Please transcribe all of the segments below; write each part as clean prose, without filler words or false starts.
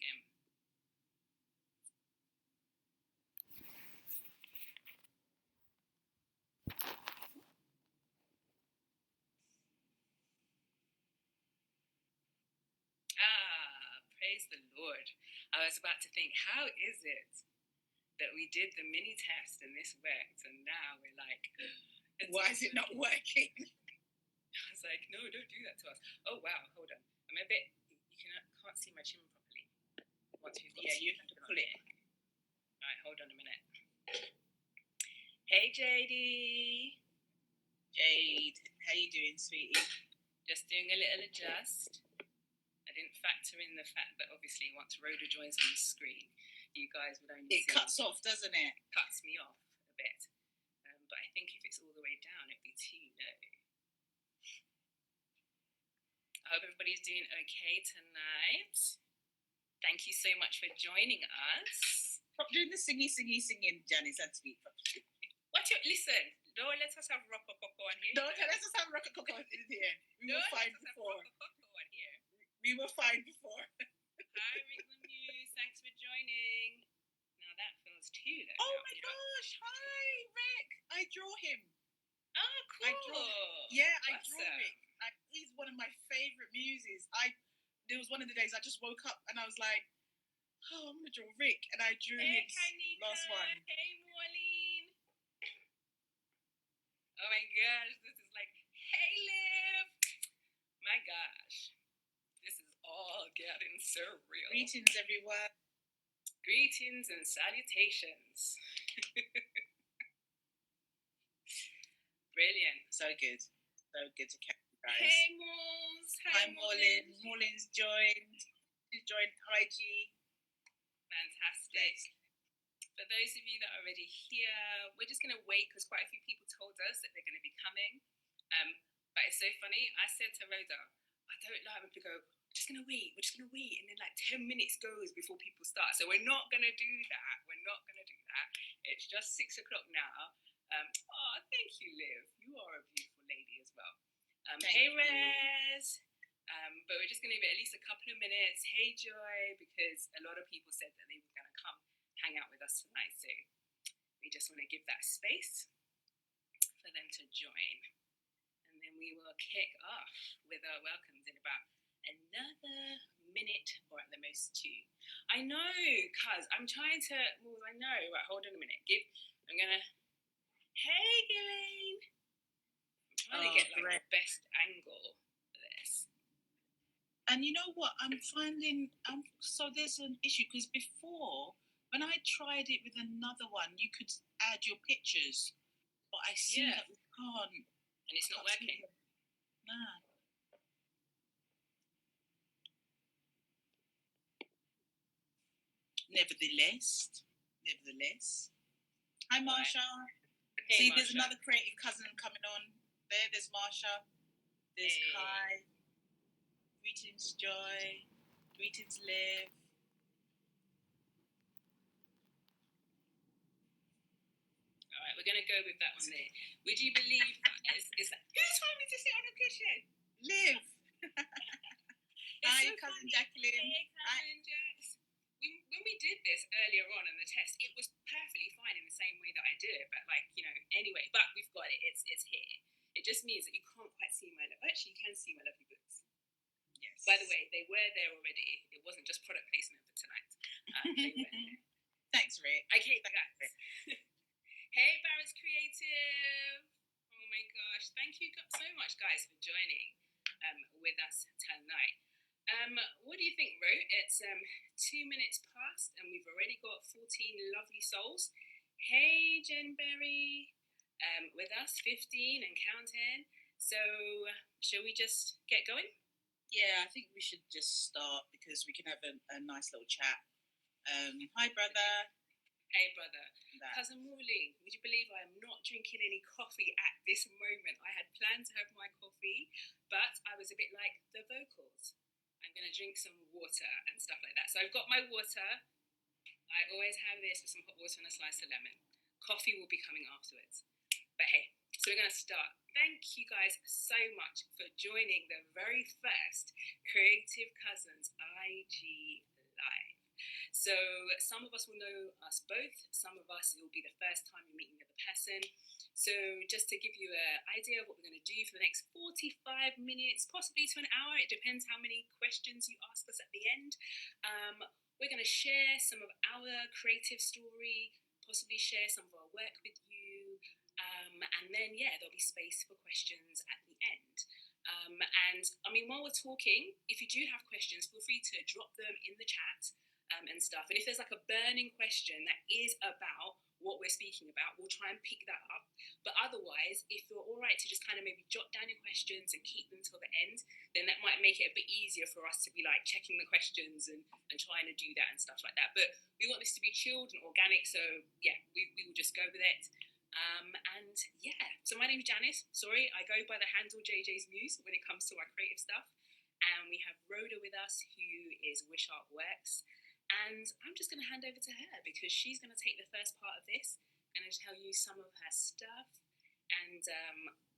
again. Praise the Lord. I was about to think, how is it that we did the mini test and this worked, and now we're like, why is it not working? I was like, no, don't do that to us. Oh, wow, hold on. I'm a bit, can't see my chin properly. You have to pull it. All right, hold on a minute. Hey, JD. Jade, how you doing, sweetie? Just doing a little adjust. I didn't factor in the fact that obviously once Rhoda joins on the screen, you guys would only see... It cuts off, doesn't it? Cuts me off a bit. But I think if it's all the way down, it'd be too low. I hope everybody's doing okay tonight. Thank you so much for joining us. Stop doing the singing, Janice, and speak. Listen, don't let us have rock-a-coco on here. Don't let us have rock-a-coco in here. We were fine before. We were fine before. Hi, Rick the Muse. Thanks for joining. Now that feels too low. Oh my gosh. Hi, Rick. I draw him. Oh, cool. I draw Rick. He's one of my favourite muses. There was one of the days I just woke up and I was like, oh, I'm going to draw Rick. And I drew his last one. Hey, Maureen. Oh my gosh. This is like, hey, Liv. My gosh. This is all getting surreal. Greetings, everyone. Greetings and salutations. Brilliant. So good. So good to catch you guys. Hey, Moles. Hi, Maureen. Maureen's joined. She's joined IG. Fantastic. For those of you that are already here, we're just going to wait because quite a few people told us that they're going to be coming. But it's so funny. I said to Rhoda, I don't like when people go, we're just going to wait. And then like 10 minutes goes before people start. So we're not going to do that. It's just 6 o'clock now. Thank you, Liv. You are a beautiful lady as well. Hey, Rez. But we're just going to give it at least a couple of minutes. Hey, Joy, because a lot of people said that they were going to come hang out with us tonight. So we just want to give that space for them to join. And then we will kick off with our welcomes in about another minute or at the most 2. I know, cuz I'm trying to... Well, I know. Right, hold on a minute. I'm going to... Hey, Ghislaine. I'm trying to get like the best angle for this. And you know what? I'm finding... so there's an issue because before, when I tried it with another one, you could add your pictures. But I see that we can't. And it's not working. Nah. Nevertheless. Hi, Marsha. Hey, see, Marsha. There's another creative cousin coming on. There's Marsha. There's Kai. Greetings, Joy. Greetings, Liv. All right, we're going to go with that one there. Would you believe that? Is that who told me to sit on a cushion? Liv. Hi, so cousin funny. Jacqueline. Hey, cousin Jax. When we did this earlier on in the test, it was perfectly fine in the same way that I did it. But anyway, but we've got it. It's here. It just means that you can't quite see my... Actually, you can see my lovely books. Yes. By the way, they were there already. It wasn't just product placement for tonight. They were there. Thanks, Rick. Okay, guys. Hey, Barrett's Creative. Oh my gosh. Thank you so much, guys, for joining with us tonight. What do you think, Ro? It's 2 minutes past and we've already got 14 lovely souls. Hey, Jen Berry. With us, 15 and counting. So, shall we just get going? Yeah, I think we should just start because we can have a nice little chat. Hi, brother. Hey, brother. Cousin Maureen, would you believe I am not drinking any coffee at this moment? I had planned to have my coffee, but I was a bit like the vocals. I'm going to drink some water and stuff like that. So I've got my water. I always have this with some hot water and a slice of lemon. Coffee will be coming afterwards. But hey, so we're going to start. Thank you guys so much for joining the very first Creative Cousins IG live. So some of us will know us both. Some of us, it will be the first time you're meeting the other person. So just to give you an idea of what we're going to do for the next 45 minutes, possibly to an hour, it depends how many questions you ask us at the end. We're going to share some of our creative story, possibly share some of our work with you. And then, there'll be space for questions at the end. And I mean, while we're talking, if you do have questions, feel free to drop them in the chat and stuff. And if there's like a burning question that is about what we're speaking about, we'll try and pick that up. But otherwise, if you're all right to just kind of maybe jot down your questions and keep them till the end, then that might make it a bit easier for us to be like checking the questions and trying to do that and stuff like that. But we want this to be chilled and organic, so we will just go with it. So my name's Janice. Sorry, I go by the handle JJ's Muse when it comes to our creative stuff. And we have Rhoda with us, who is Wish Art Works. And I'm just going to hand over to her because she's going to take the first part of this, going to tell you some of her stuff. And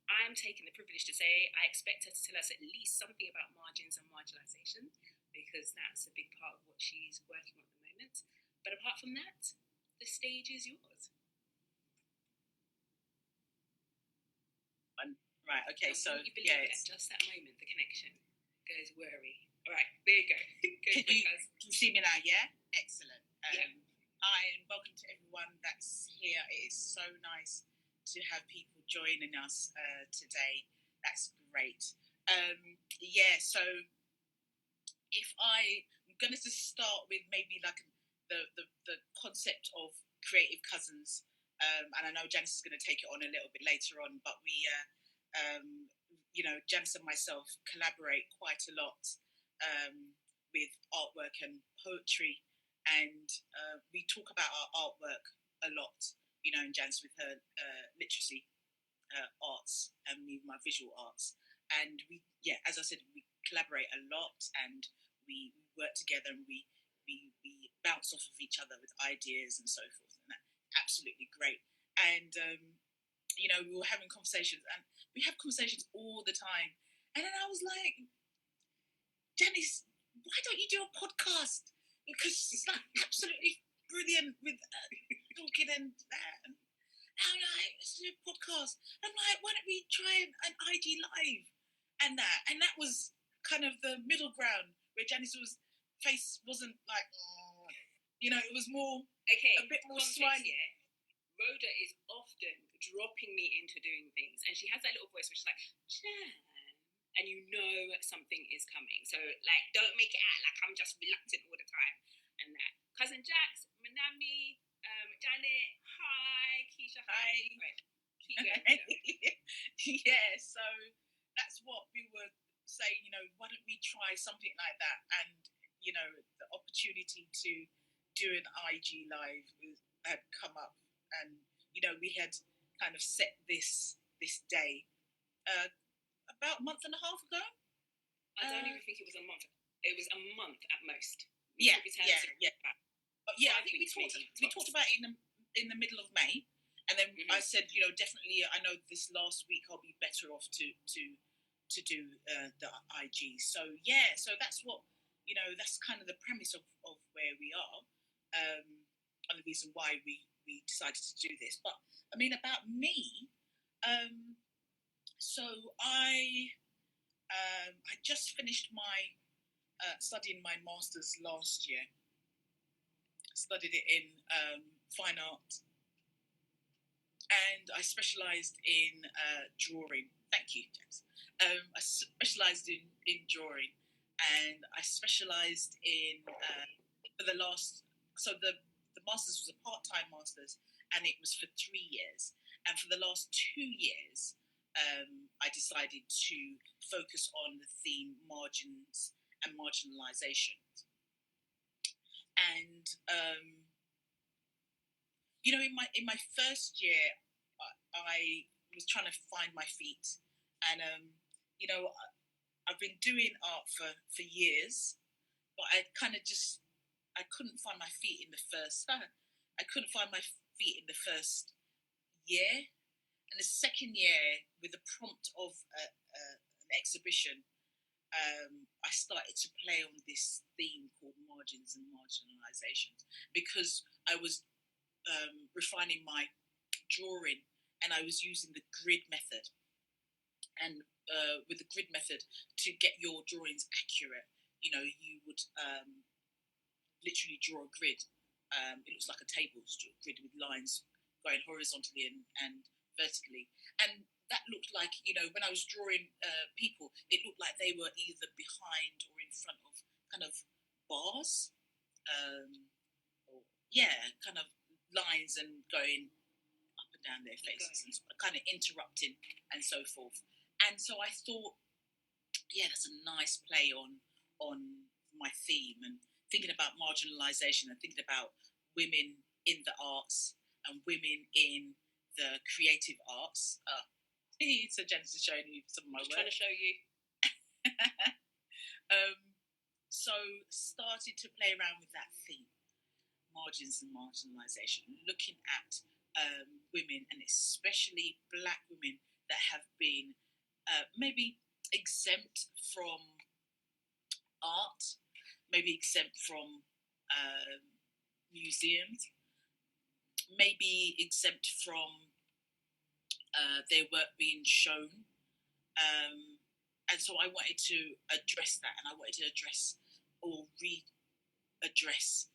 I'm taking the privilege to say I expect her to tell us at least something about margins and marginalisation, because that's a big part of what she's working on at the moment. But apart from that, the stage is yours. Right, okay, so at just that moment, the connection goes worry. All right, there you go. Can you see me now, yeah? Excellent. Hi, and welcome to everyone that's here. It is so nice to have people joining us today. That's great. So I'm going to just start with maybe like the concept of creative cousins. And I know Janice is going to take it on a little bit later on, but we, Janice and myself collaborate quite a lot with artwork and poetry, and we talk about our artwork a lot, and Janice with her literacy arts and me with my visual arts. And we, as I said, we collaborate a lot, and we work together, and we bounce off of each other with ideas and so forth, and that's absolutely great. And we were having conversations, and we have conversations all the time. And then I was like, Janice, why don't you do a podcast? Because it's like absolutely brilliant with talking and that. And I'm like, let's do a podcast. I'm like, why don't we try an IG live and that? And that was kind of the middle ground where Janice's face wasn't like, it was more, a bit more smiley. Rhoda is often dropping me into doing things, and she has that little voice which is like, Jan, and something is coming. So, like, don't make it out like I'm just reluctant all the time. And that. Cousin Jax, Manami, Janet, hi, Keisha, hi. Right, keep going. So that's what we were saying, why don't we try something like that? And, the opportunity to do an IG live had come up. And we had kind of set this day about a month and a half ago. I don't even think it was a month. It was a month at most. Yeah. I think we talked about it in the middle of May, and then I said, definitely, I know this last week I'll be better off to do the IG. So so that's what that's kind of the premise of where we are, and the reason why we decided to do this. But I mean, about me, so I just finished my studying my master's last year. Studied it in fine art, and I specialised in drawing. Thank you, James. I specialised in drawing, and I specialised in for the last. So the master's was a part-time master's, and it was for 3 years. And for the last 2 years, I decided to focus on the theme margins and marginalisation. And in my first year, I was trying to find my feet, and I've been doing art for years, but I couldn't find my feet in the first. I couldn't find my feet in the first year, and the second year, with the prompt of an exhibition, I started to play on this theme called margins and marginalizations, because I was refining my drawing, and I was using the grid method. And with the grid method, to get your drawings accurate, you would literally draw a grid. It looks like a table grid with lines going horizontally and vertically. And that looked like, when I was drawing people, it looked like they were either behind or in front of kind of bars. Kind of lines and going up and down their faces and kind of interrupting and so forth. And so I thought, that's a nice play on my theme, and thinking about marginalisation and thinking about women in the arts and women in the creative arts. So Janice is showing you some of my work. Trying to show you. So started to play around with that theme, margins and marginalisation, looking at women, and especially Black women that have been maybe exempt from art, maybe exempt from museums, maybe exempt from their work being shown. And so I wanted to address that, and I wanted to address or readdress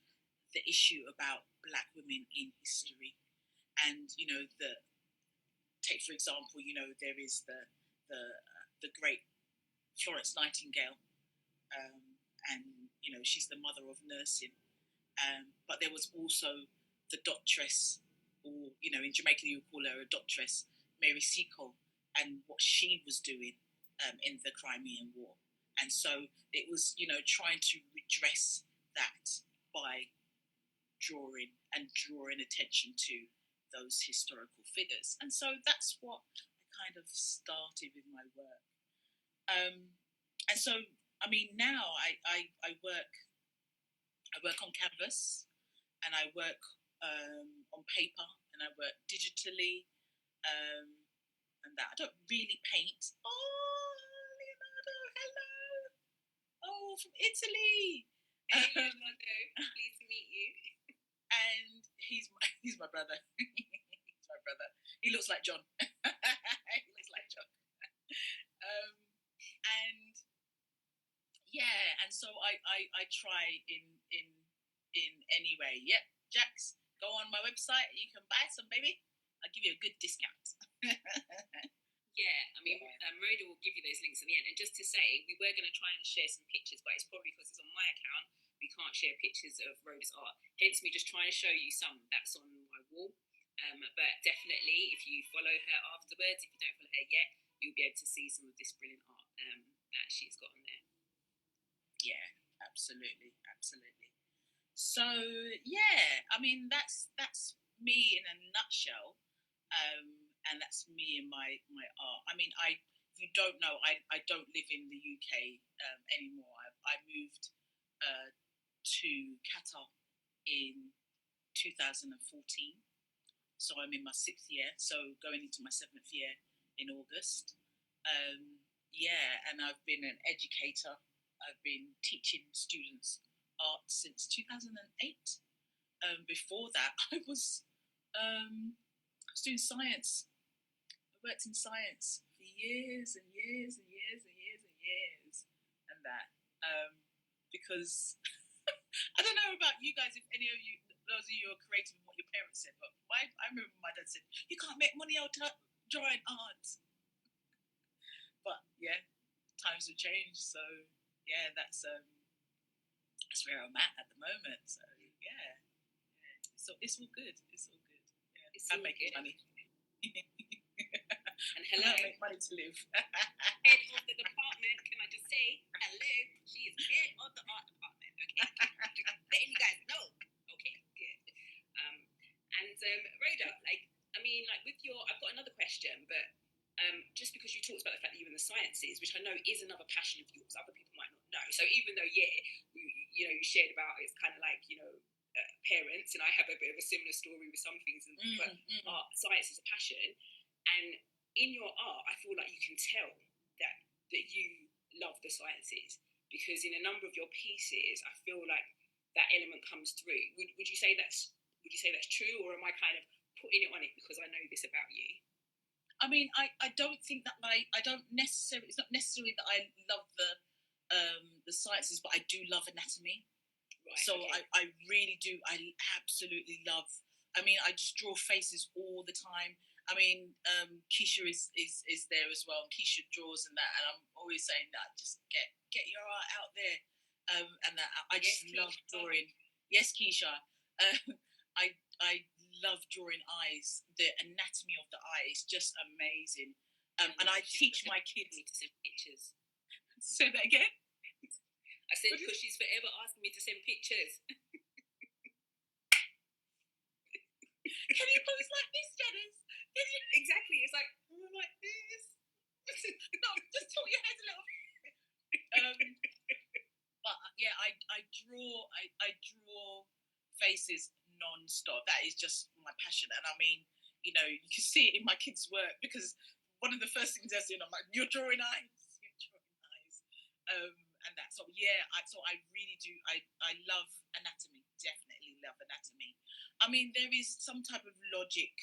the issue about Black women in history. And take for example, there is the great Florence Nightingale, and she's the mother of nursing. But there was also the doctress, or in Jamaica you call her a doctress, Mary Seacole, and what she was doing in the Crimean War. And so it was, trying to redress that by drawing attention to those historical figures. And so that's what I kind of started with my work. And so, now I work on canvas, and I work on paper, and I work digitally, and that. I don't really paint. Oh, Leonardo, hello. Oh, from Italy. Hey, Leonardo, pleased to meet you. And he's my brother. He's my brother. He looks like John. He looks like John. And so I try in any way. Yep, Jax, go on my website. You can buy some, baby. I'll give you a good discount. Rhoda will give you those links at the end. And just to say, we were going to try and share some pictures, but it's probably because it's on my account, we can't share pictures of Rhoda's art. Hence me just trying to show you some that's on my wall. But definitely, if you follow her afterwards, if you don't follow her yet, you'll be able to see some of this brilliant art that she's got on there. Yeah, absolutely. So that's me in a nutshell, and that's me in my art. If you don't know, I don't live in the UK anymore. I moved to Qatar in 2014, so I'm in my 6th year. So going into my 7th year in August. And I've been an educator. I've been teaching students art since 2008. Before that, I was doing science. I worked in science for years and years and years and years and years, and that because I don't know about you guys, if any of you, those of you who are creative in what your parents said, but I remember my dad said, "You can't make money out of drawing art." But yeah, times have changed, so yeah, that's where I'm at the moment. So yeah. So it's all good. Yeah, I'm making money. And hello, I make money to live. Head of the department. Can I just say hello? She is head of the art department. Okay, just letting you guys know. Okay, good. And Rhoda, with your, I've got another question, but just because you talked about the fact that you're in the sciences, which I know is another passion of yours, other people might not know. So even though, you shared about it's kind of like, parents, and I have a bit of a similar story with some things, but science is a passion. And in your art, I feel like you can tell that you love the sciences, because in a number of your pieces, I feel like that element comes through. Would you say that's true, or am I kind of putting it on it because I know this about you? I mean, I don't think that I don't necessarily. It's not necessarily that I love the sciences, but I do love anatomy. Right, so okay. I really do. I absolutely love. I mean, I just draw faces all the time. I mean, Keisha is there as well. Keisha draws and that, and I'm always saying that just get your art out there. And that I just love drawing. Yes, Keisha. I love drawing eyes. The anatomy of the eye is just amazing. And I teach my kids to send pictures. Say that again. I said because she's forever asking me to send pictures. Can you pose like this, Janice? Exactly. It's like like this. No, just tilt your head a little bit. But yeah, I draw faces non-stop. That is just my passion, and I mean, you know, you can see it in my kids' work because one of the first things they're saying, I'm like, you're drawing eyes. And that. So yeah, I really do. I love anatomy. Definitely love anatomy. I mean, there is some type of logic,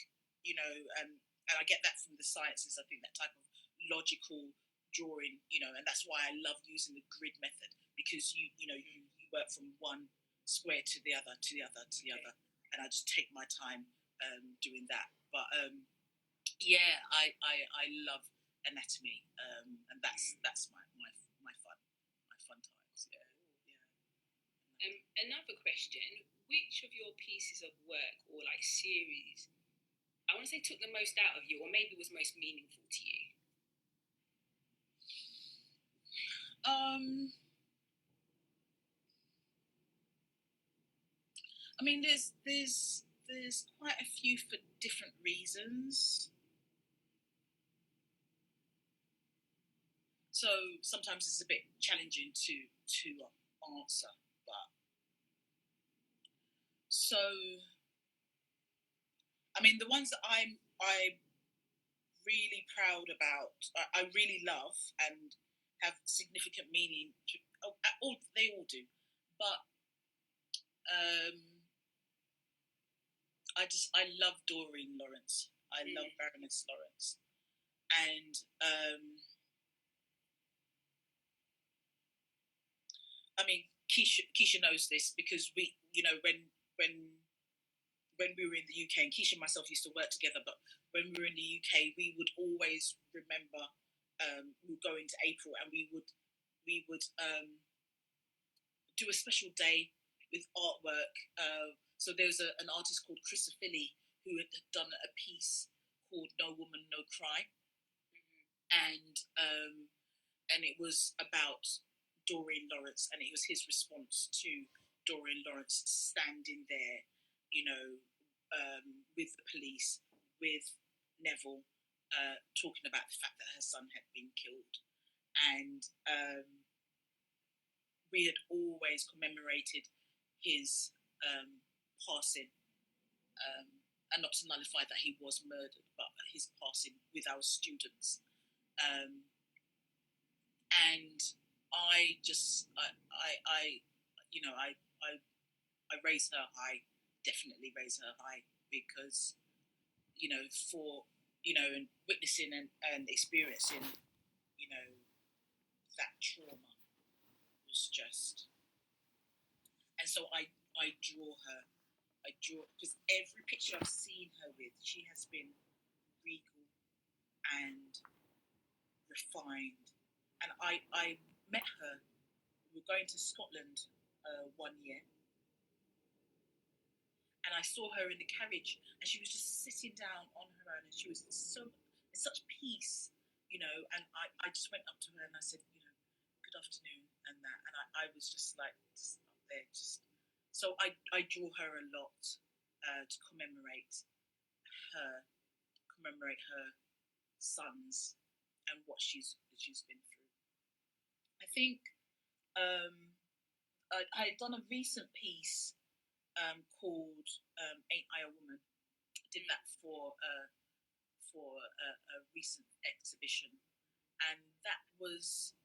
you know, and I get that from the sciences. I think that type of logical drawing, you know, and that's why I love using the grid method, because you work from one square to the other, and I just take my time doing that. But yeah, I love anatomy, and that's my fun times. Yeah. Another question: which of your pieces of work or like series, I want to say, took the most out of you, or maybe was most meaningful to you? I mean, there's quite a few for different reasons. So sometimes it's a bit challenging to answer, but so I mean, the ones that I'm really proud about, I really love and have significant meaning. They all do, but I love Doreen Lawrence. I love Baroness Lawrence, and I mean, Keisha knows this because we, you know, when we were in the UK, and Keisha and myself used to work together, but when we were in the UK, we would always remember, we would go into April and we would do a special day with artwork. So there was an artist called Chris Philly who had done a piece called No Woman, No Cry. And it was about Doreen Lawrence, and it was his response to Doreen Lawrence standing there, you know, with the police, with Neville, talking about the fact that her son had been killed. And we had always commemorated his passing, and not to nullify that he was murdered, but his passing with our students. And I just, you know, I raise her high, definitely raise her high, because, you know, for, you know, and witnessing and experiencing, you know, that trauma was just, and so I draw her, because every picture I've seen her with, she has been regal and refined. And I met her, we were going to Scotland 1 year, and I saw her in the carriage, and she was just sitting down on her own, and she was in such peace, you know, and I just went up to her and I said, you know, good afternoon, and that, and I was just like, just up there, just, so I draw her a lot to commemorate her sons and what she's been through. I think I had done a recent piece called "Ain't I a Woman?" I did that for a recent exhibition, and that was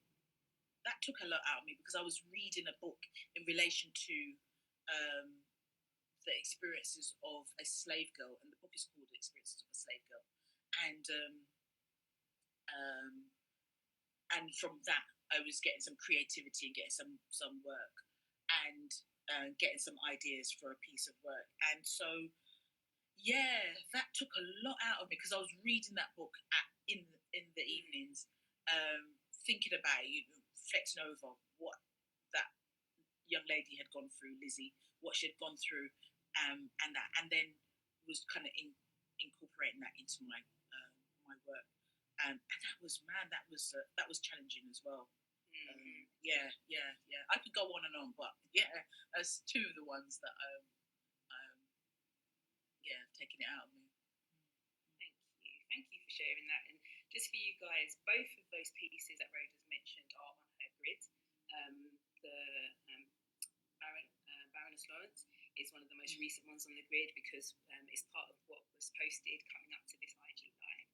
took a lot out of me because I was reading a book in relation to the experiences of a slave girl, and the book is called "The Experiences of a Slave Girl," and from that I was getting some creativity and getting some work and getting some ideas for a piece of work, and so yeah, that took a lot out of me because I was reading that book in the evenings, thinking about it, reflecting over what that young lady had gone through, Lizzie, what she had gone through, and then was kind of incorporating that into my work, and that was that was challenging as well. Yeah. I could go on and on, but yeah, that's two of the ones that taking it out of me. Thank you for sharing that. And just for you guys, both of those pieces that Rhoda's mentioned are on her grid. The Baroness Lawrence is one of the most recent ones on the grid because it's part of what was posted coming up to this IG live,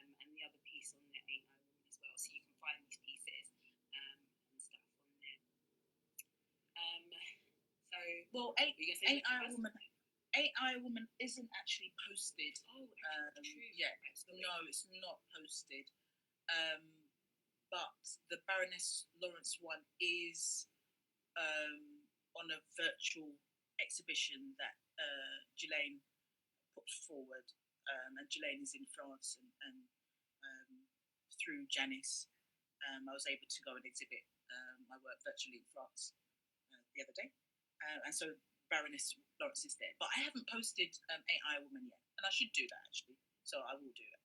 and the other piece on there, 8 Eye Woman as well. So you can find these pieces and stuff on there. So, well, 8 Eye Woman. 8 Eye Woman isn't actually posted yet. No, it's not posted. But the Baroness Lawrence one is on a virtual exhibition that Ghislaine put forward. And Ghislaine is in France, and through Janice, I was able to go and exhibit my work virtually in France the other day. And so Baroness Lawrence is there. But I haven't posted 8 Eye Woman yet, and I should do that actually. So I will do that.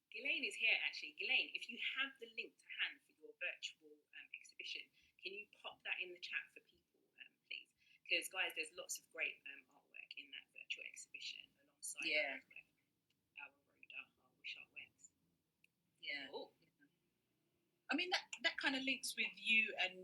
Ghislaine is here actually. Ghislaine, if you have the link to hand for your virtual exhibition, can you pop that in the chat for people, please? Because guys, there's lots of great artwork in that virtual exhibition alongside our Rhoda, our Wish Art Works. Yeah. Oh. I mean that kind of links with you and